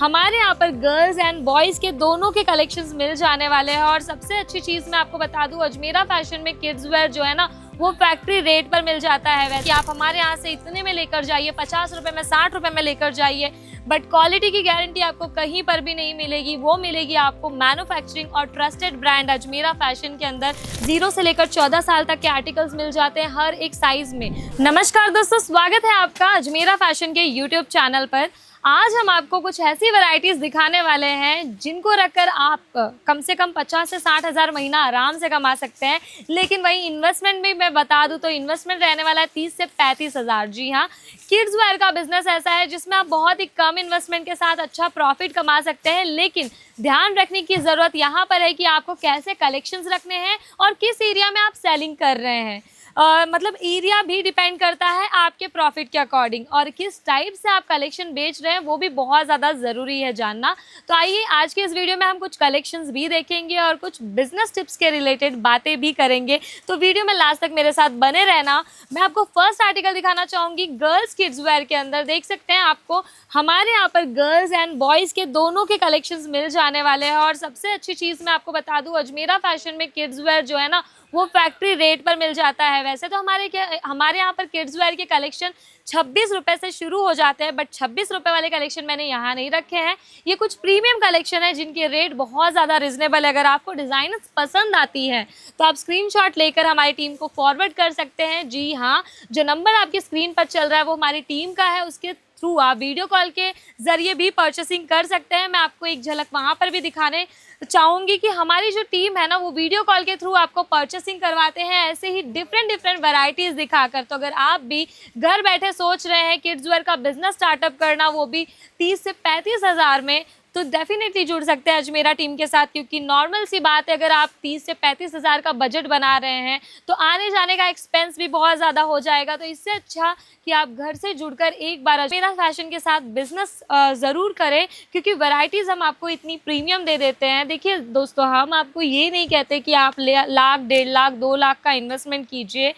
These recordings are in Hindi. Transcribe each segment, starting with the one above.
हमारे यहाँ पर गर्ल्स एंड बॉयज़ के दोनों के कलेक्शंस मिल जाने वाले हैं। और सबसे अच्छी चीज़ मैं आपको बता दूँ, अजमेरा फैशन में किड्स वेयर जो है ना वो फैक्ट्री रेट पर मिल जाता है। वैसे आप हमारे यहाँ से इतने में लेकर जाइए, 50 रुपए में, 60 रुपए में लेकर जाइए, बट क्वालिटी की गारंटी आपको कहीं पर भी नहीं मिलेगी। वो मिलेगी आपको मैन्युफैक्चरिंग और ट्रस्टेड ब्रांड अजमेरा फैशन के अंदर। 0 से लेकर 14 साल तक के आर्टिकल्स मिल जाते हैं हर एक साइज में। नमस्कार दोस्तों, स्वागत है आपका अजमेरा फैशन के यूट्यूब चैनल पर। आज हम आपको कुछ ऐसी वैरायटीज दिखाने वाले हैं जिनको रखकर आप कम से कम 50 से 60 हज़ार महीना आराम से कमा सकते हैं। लेकिन वही इन्वेस्टमेंट भी मैं बता दूं तो इन्वेस्टमेंट रहने वाला है 30 से 35 हज़ार। जी हाँ, किड्स वेयर का बिजनेस ऐसा है जिसमें आप बहुत ही कम इन्वेस्टमेंट के साथ अच्छा प्रॉफिट कमा सकते हैं। लेकिन ध्यान रखने की ज़रूरत यहाँ पर है कि आपको कैसे कलेक्शंस रखने हैं और किस एरिया में आप सेलिंग कर रहे हैं। मतलब एरिया भी डिपेंड करता है आपके प्रॉफिट के अकॉर्डिंग, और किस टाइप से आप कलेक्शन बेच रहे हैं वो भी बहुत ज़्यादा ज़रूरी है जानना। तो आइए आज के इस वीडियो में हम कुछ कलेक्शंस भी देखेंगे और कुछ बिजनेस टिप्स के रिलेटेड बातें भी करेंगे। तो वीडियो में लास्ट तक मेरे साथ बने रहना। मैं आपको फर्स्ट आर्टिकल दिखाना चाहूँगी गर्ल्स किड्स वेयर के अंदर। देख सकते हैं आपको हमारे यहाँ पर गर्ल्स एंड बॉयज़ के दोनों के कलेक्शंस मिल जाने वाले हैं। और सबसे अच्छी चीज़ मैं आपको बता दूँ, अजमेरा फैशन में किड्स वेयर जो है ना वो फैक्ट्री रेट पर मिल जाता है। वैसे तो हमारे यहाँ पर किड्स वेयर के कलेक्शन 26 रुपये से शुरू हो जाते हैं, बट 26 रुपये वाले कलेक्शन मैंने यहाँ नहीं रखे हैं। ये कुछ प्रीमियम कलेक्शन है जिनके रेट बहुत ज़्यादा रिजनेबल है। अगर आपको डिज़ाइन पसंद आती है तो आप स्क्रीनशॉट लेकर हमारी टीम को फॉरवर्ड कर सकते हैं। जी हाँ, जो नंबर आपकी स्क्रीन पर चल रहा है वो हमारी टीम का है, उसके थ्रू आप वीडियो कॉल के ज़रिए भी परचेसिंग कर सकते हैं। मैं आपको एक झलक वहाँ पर भी दिखाने चाहूँगी कि हमारी जो टीम है ना वो वीडियो कॉल के थ्रू आपको परचेसिंग करवाते हैं ऐसे ही डिफरेंट वैरायटीज़ दिखाकर। तो अगर आप भी घर बैठे सोच रहे हैं किड्स वेयर का बिजनेस स्टार्टअप करना, वो भी 30 से 35 हज़ार में, तो डेफिनेटली जुड़ सकते हैं अजमेरा टीम के साथ। क्योंकि नॉर्मल सी बात है, अगर आप 30 से 35 हज़ार का बजट बना रहे हैं तो आने जाने का एक्सपेंस भी बहुत ज़्यादा हो जाएगा। तो इससे अच्छा कि आप घर से जुड़कर एक बार अजमेरा फैशन के साथ बिजनेस ज़रूर करें, क्योंकि वैरायटीज़ हम आपको इतनी प्रीमियम दे देते हैं। देखिए दोस्तों, हम आपको ये नहीं कहते कि आप लाख, 1.5 लाख, 2 लाख का इन्वेस्टमेंट कीजिए।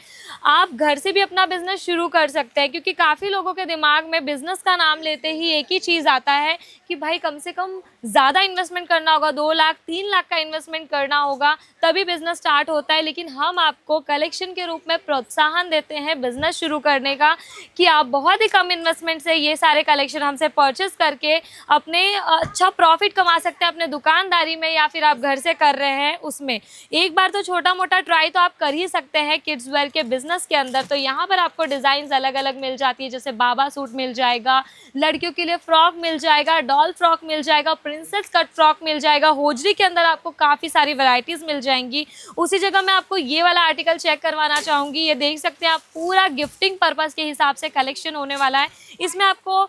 आप घर से भी अपना बिजनेस शुरू कर सकते हैं। क्योंकि काफ़ी लोगों के दिमाग में बिजनेस का नाम लेते ही एक ही चीज़ आता है कि भाई कम से कम ज़्यादा इन्वेस्टमेंट करना होगा, 2 लाख 3 लाख का इन्वेस्टमेंट करना होगा तभी बिजनेस स्टार्ट होता है। लेकिन हम आपको कलेक्शन के रूप में प्रोत्साहन देते हैं बिजनेस शुरू करने का, कि आप बहुत ही कम इन्वेस्टमेंट से ये सारे कलेक्शन हमसे परचेस करके अपने अच्छा प्रॉफिट कमा सकते हैं अपने दुकानदारी में, या फिर आप घर से कर रहे हैं उसमें। एक बार तो छोटा मोटा ट्राई तो आप कर ही सकते हैं किड्स वेयर के बिजनेस के अंदर। तो यहाँ पर आपको डिज़ाइन अलग अलग मिल जाती है, जैसे बाबा सूट मिल जाएगा, लड़कियों के लिए फ्रॉक मिल जाएगा, डॉल फ्रॉक मिल जाएगा, प्रिंसेस कट फ्रॉक मिल जाएगा, होजरी के अंदर आपको काफ़ी सारी वैरायटीज़ मिल जाएंगी। उसी जगह मैं आपको ये वाला आर्टिकल चेक करवाना चाहूँगी। ये देख सकते हैं आप, पूरा गिफ्टिंग पर्पज़ के हिसाब से कलेक्शन होने वाला है। इसमें आपको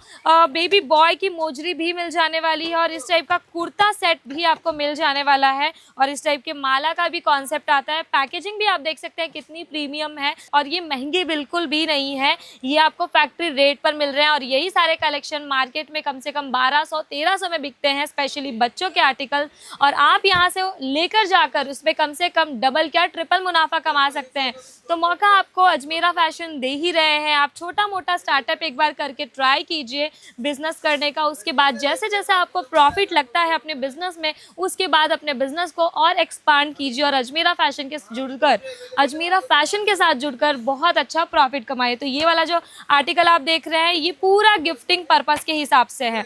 बेबी बॉय की मोजरी भी मिल जाने वाली है, और इस टाइप का कुर्ता सेट भी आपको मिल जाने वाला है, और इस टाइप के माला का भी कॉन्सेप्ट आता है। पैकेजिंग भी आप देख सकते हैं कितनी प्रीमियम है, और ये महंगी बिल्कुल भी नहीं है। ये आपको फैक्ट्री रेट पर मिल रहे हैं, और यही सारे कलेक्शन मार्केट में कम से कम 1200-1300 में बिकते हैं, स्पेशली बच्चों के आर्टिकल। और आप यहाँ से लेकर जाकर उस पर कम से कम डबल क्या ट्रिपल मुनाफा कमा सकते हैं। तो मौका आपको अजमेरा फैशन दे ही रहे हैं। आप छोटा मोटा स्टार्टअप एक बार करके ट्राई कीजिए बिजनेस करने का। उसके बाद जैसे जैसे आपको प्रॉफिट लगता है अपने बिजनेस में, उसके बाद अपने बिजनेस को और एक्सपांड कीजिए, और अजमेरा फैशन के साथ जुड़कर बहुत अच्छा प्रॉफिट कमाइए। तो ये वाला जो आर्टिकल आप देख रहे हैं ये पूरा गिफ्टिंग पर्पज़ के हिसाब से है।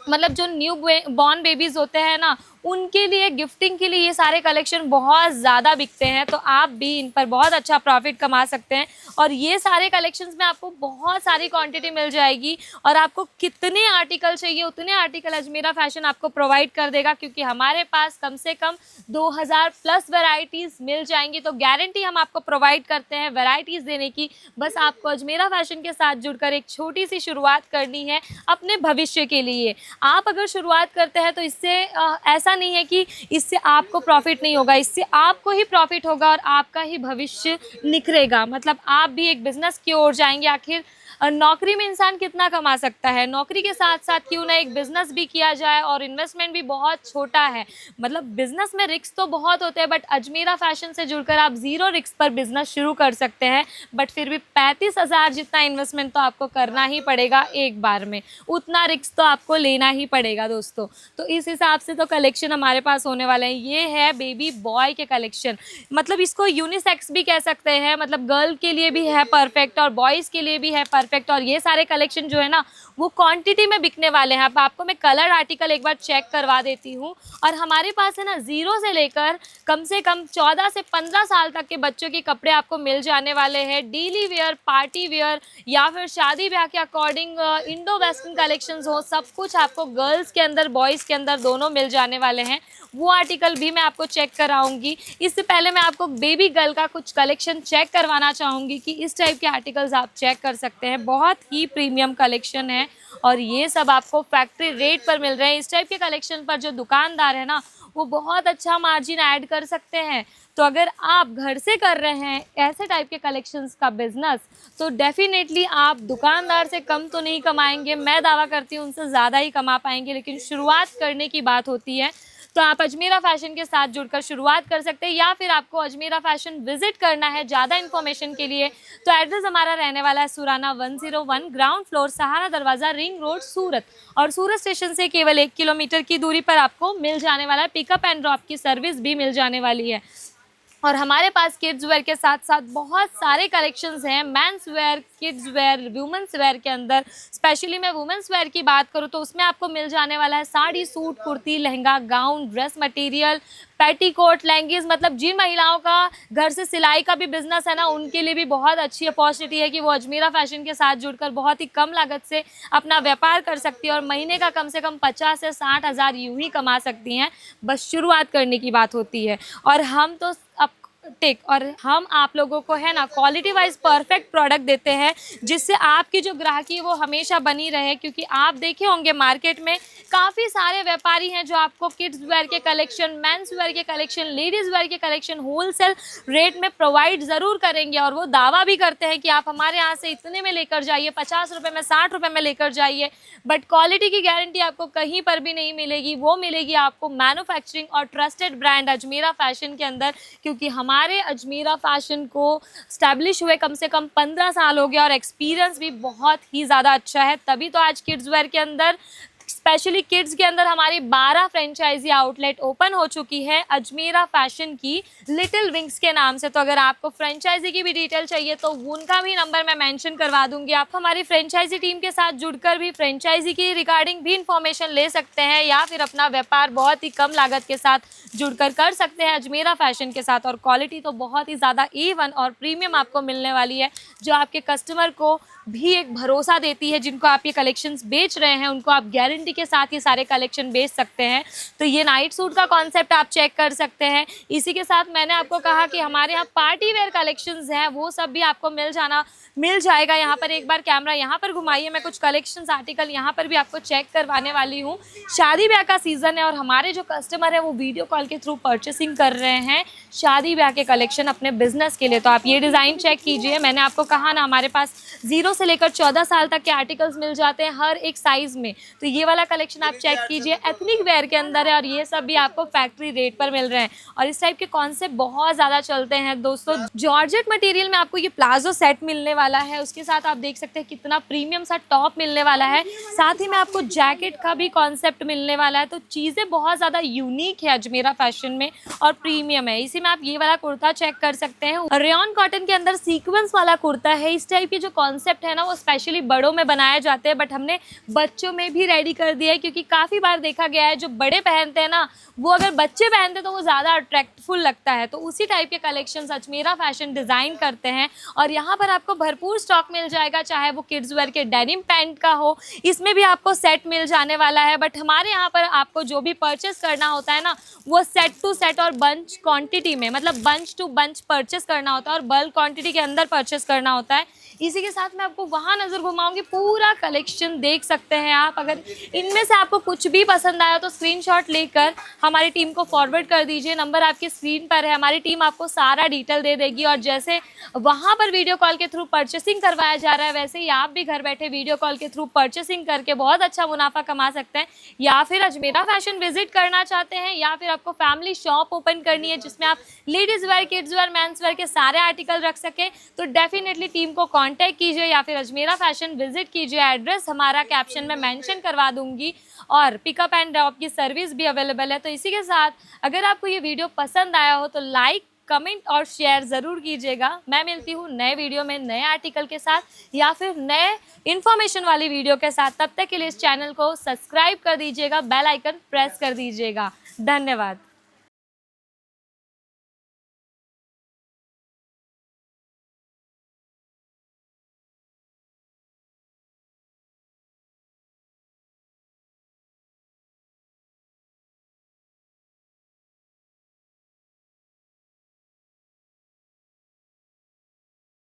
मतलब जो न्यू बॉर्न बेबीज़ होते हैं ना, उनके लिए गिफ्टिंग के लिए ये सारे कलेक्शन बहुत ज़्यादा बिकते हैं। तो आप भी इन पर बहुत अच्छा प्रॉफिट कमा सकते हैं। और ये सारे कलेक्शंस में आपको बहुत सारी क्वांटिटी मिल जाएगी, और आपको कितने आर्टिकल चाहिए उतने आर्टिकल अजमेरा फैशन आपको प्रोवाइड कर देगा। क्योंकि हमारे पास कम से कम 2000 प्लस वैरायटीज़ मिल जाएंगी। तो गारंटी हम आपको प्रोवाइड करते हैं वैरायटीज़ देने की। बस आपको अजमेरा फैशन के साथ जुड़कर एक छोटी सी शुरुआत करनी है अपने भविष्य के लिए। आप अगर शुरुआत करते हैं तो इससे ऐसा नहीं है कि इससे आपको प्रॉफिट नहीं होगा, इससे आपको ही प्रॉफिट होगा और आपका ही भविष्य निखरेगा। मतलब आप भी एक बिजनेस की ओर जाएंगे। आखिर और नौकरी में इंसान कितना कमा सकता है, नौकरी के साथ साथ क्यों ना एक बिजनेस भी किया जाए और इन्वेस्टमेंट भी बहुत छोटा है। मतलब बिजनेस में रिस्क तो बहुत होते हैं, बट अजमेरा फैशन से जुड़कर आप ज़ीरो रिस्क पर बिजनेस शुरू कर सकते हैं। बट फिर भी 35,000 जितना इन्वेस्टमेंट तो आपको करना ही पड़ेगा एक बार में, उतना रिस्क तो आपको लेना ही पड़ेगा दोस्तों। तो इस हिसाब से तो कलेक्शन हमारे पास होने वाले हैं। ये है बेबी बॉय के कलेक्शन, मतलब इसको यूनिसेक्स भी कह सकते हैं, मतलब गर्ल के लिए भी है परफेक्ट और बॉयज़ के लिए भी है परफेक्ट। और ये सारे कलेक्शन जो है ना वो क्वांटिटी में बिकने वाले हैं। अब आपको मैं कलर आर्टिकल एक बार चेक करवा देती हूँ। और हमारे पास है ना 0 से लेकर कम से कम 14 से 15 साल तक के बच्चों के कपड़े आपको मिल जाने वाले हैं। डेली वेयर, पार्टी वेयर या फिर शादी ब्याह के अकॉर्डिंग इंडो वेस्टर्न कलेक्शंस हो, सब कुछ आपको गर्ल्स के अंदर बॉयज़ के अंदर दोनों मिल जाने वाले हैं। वो आर्टिकल भी मैं आपको चेक कराऊंगी। इससे पहले मैं आपको बेबी गर्ल का कुछ कलेक्शन चेक करवाना चाहूँगी कि इस टाइप के आर्टिकल्स आप चेक कर सकते हैं। बहुत ही प्रीमियम कलेक्शन है और ये सब आपको फैक्ट्री रेट पर मिल रहे हैं। इस टाइप के कलेक्शन पर जो दुकानदार है ना वो बहुत अच्छा मार्जिन ऐड कर सकते हैं। तो अगर आप घर से कर रहे हैं ऐसे टाइप के कलेक्शंस का बिजनेस तो डेफिनेटली आप दुकानदार से कम तो नहीं कमाएंगे, मैं दावा करती हूँ उनसे ज़्यादा ही कमा पाएंगे। लेकिन शुरुआत करने की बात होती है तो आप अजमेरा फैशन के साथ जुड़कर शुरुआत कर सकते हैं, या फिर आपको अजमेरा फैशन विजिट करना है ज़्यादा इन्फॉर्मेशन के लिए तो एड्रेस हमारा रहने वाला है सुराना 101 ग्राउंड फ्लोर, सहारा दरवाज़ा, रिंग रोड, सूरत। और सूरत स्टेशन से केवल 1 किलोमीटर की दूरी पर आपको मिल जाने वाला है। पिकअप एंड ड्रॉप की सर्विस भी मिल जाने वाली है। और हमारे पास किड्स वेयर के साथ साथ बहुत सारे कलेक्शंस हैं, men's wear, kids where, women's wear के अंदर। स्पेशली मैं वुमेंस वेयर की बात करूँ तो उसमें आपको मिल जाने वाला है sari, suit, kurti, lehenga, gown, dress material, petticoat, lehengas. मतलब जिन महिलाओं का घर से सिलाई का भी बिजनेस है ना उनके लिए भी बहुत अच्छी अपॉर्चुनिटी है कि वो अजमेरा फैशन के साथ जुड़कर बहुत ही कम लागत से अपना व्यापार कर सकती है और महीने का कम से कम 50 से 60 हज़ार यूं ही कमा सकती हैं। बस शुरुआत करने की बात होती है। और हम तो अब और हम आप लोगों को है ना क्वालिटी वाइज परफेक्ट प्रोडक्ट देते हैं जिससे आपकी जो ग्राहकी है वो हमेशा बनी रहे। क्योंकि आप देखे होंगे मार्केट में काफ़ी सारे व्यापारी हैं जो आपको किड्स वेयर के कलेक्शन, मेंस वेयर के कलेक्शन, लेडीज़ वेयर के कलेक्शन होलसेल रेट में प्रोवाइड ज़रूर करेंगे और वो दावा भी करते हैं कि आप हमारे यहाँ से इतने में लेकर जाइए, 50 रुपये में, 60 रुपये में लेकर जाइए। बट क्वालिटी की गारंटी आपको कहीं पर भी नहीं मिलेगी, वो मिलेगी आपको मैन्युफैक्चरिंग और ट्रस्टेड ब्रांड अजमेरा फैशन के अंदर। क्योंकि हमारे अजमेरा फैशन को स्टैब्लिश हुए कम से कम 15 साल हो गया और एक्सपीरियंस भी बहुत ही ज़्यादा अच्छा है। तभी तो आज किड्स वेयर के अंदर, स्पेशली किड्स के अंदर, हमारी 12 फ्रेंचाइजी आउटलेट ओपन हो चुकी है अजमेरा फैशन की, लिटिल विंग्स के नाम से। तो अगर आपको फ्रेंचाइजी की भी डिटेल चाहिए तो उनका भी नंबर मैं मेंशन करवा दूंगी। आप हमारी फ्रेंचाइजी टीम के साथ जुड़कर भी फ्रेंचाइजी की रिगार्डिंग भी इंफॉर्मेशन ले सकते हैं या फिर अपना व्यापार बहुत ही कम लागत के साथ जुड़कर कर सकते हैं अजमेरा फैशन के साथ। और क्वालिटी तो बहुत ही ज़्यादा A1 और प्रीमियम आपको मिलने वाली है जो आपके कस्टमर को भी एक भरोसा देती है। जिनको आप ये कलेक्शंस बेच रहे हैं उनको आप गारंटी के साथ ये सारे कलेक्शन बेच सकते हैं। तो ये नाइट सूट का कॉन्सेप्ट आप चेक कर सकते हैं। इसी के साथ मैंने आपको कहा कि हमारे यहाँ पार्टी वेयर कलेक्शंस हैं, वो सब भी आपको मिल जाएगा। यहाँ पर एक बार कैमरा यहाँ पर घुमाइए, मैं कुछ कलेक्शंस आर्टिकल यहाँ पर भी आपको चेक करवाने वाली हूँ। शादी ब्याह का सीज़न है और हमारे जो कस्टमर है वो वीडियो कॉल के थ्रू परचेसिंग कर रहे हैं शादी ब्याह के कलेक्शन अपने बिजनेस के लिए। तो आप ये डिज़ाइन चेक कीजिए। मैंने आपको कहा ना हमारे पास 0 से लेकर 14 साल तक के आर्टिकल्स मिल जाते हैं हर एक साइज़ में। तो ये वाला कलेक्शन आप चेक कीजिए, एथनिक वेयर के अंदर है और ये सब भी आपको फैक्ट्री रेट पर मिल रहे हैं। और इस टाइप के कॉन्सेप्ट बहुत ज़्यादा चलते हैं दोस्तों। जॉर्जेट मटेरियल में आपको ये प्लाजो सेट मिलने वाला है, उसके साथ आप देख सकते हैं कितना प्रीमियम सा टॉप मिलने वाला है। साथ ही में आपको जैकेट का भी कॉन्सेप्ट मिलने वाला है। तो चीज़ें बहुत ज़्यादा यूनिक है अजमेरा फैशन में और प्रीमियम है। इसी में आप ये वाला कुर्ता चेक कर सकते हैं, रेयॉन कॉटन के अंदर सीक्वेंस वाला कुर्ता है। इस टाइप के जो कॉन्सेप्ट है ना वो स्पेशली बड़ों में बनाए जाते हैं, बट हमने बच्चों में भी रेडी कर दिया है। क्योंकि काफ़ी बार देखा गया है जो बड़े पहनते हैं ना वो अगर बच्चे पहनते तो वो ज़्यादा अट्रैक्टफुल लगता है। तो उसी टाइप के कलेक्शंस अजमेरा फैशन डिज़ाइन करते हैं और यहाँ पर आपको भरपूर स्टॉक मिल जाएगा, चाहे वो किड्स वेयर के डेनिम पैंट का हो, इसमें भी आपको सेट मिल जाने वाला है। बट हमारे यहाँ पर आपको जो भी परचेस करना होता है ना वो सेट टू सेट और बंच क्वांटिटी में, मतलब बंच टू बंच परचेस करना होता है और बल्क क्वांटिटी के अंदर परचेस करना होता है। इसी के साथ मैं आपको वहाँ नज़र घुमाऊंगी, पूरा कलेक्शन देख सकते हैं आप। अगर इनमें से आपको कुछ भी पसंद आया तो स्क्रीनशॉट लेकर हमारी टीम को फॉरवर्ड कर दीजिए, नंबर आपकी स्क्रीन पर है। हमारी टीम आपको सारा डिटेल दे देगी। और जैसे वहाँ पर वीडियो कॉल के थ्रू परचेसिंग करवाया जा रहा है, वैसे ही आप भी घर बैठे वीडियो कॉल के थ्रू परचेसिंग करके बहुत अच्छा मुनाफा कमा सकते हैं। या फिर अजमेरा फैशन विजिट करना चाहते हैं, या फिर आपको फैमिली शॉप ओपन करनी है जिसमें आप ladies where, kids where, men's wear के सारे आर्टिकल रख सके, तो डेफिनेटली टीम को कांटेक्ट कीजिए या फिर अजमेरा फैशन विजिट कीजिए। एड्रेस हमारा कैप्शन में मेंशन करवा दूंगी और पिकअप एंड ड्रॉप की सर्विस भी अवेलेबल है। तो इसी के साथ अगर आपको ये वीडियो पसंद आया हो तो लाइक, कमेंट और शेयर ज़रूर कीजिएगा। मैं मिलती हूँ नए वीडियो में नए आर्टिकल के साथ या फिर नए इन्फॉर्मेशन वाली वीडियो के साथ। तब तक के लिए इस चैनल को सब्सक्राइब कर दीजिएगा, बेल आइकन प्रेस कर दीजिएगा। धन्यवाद।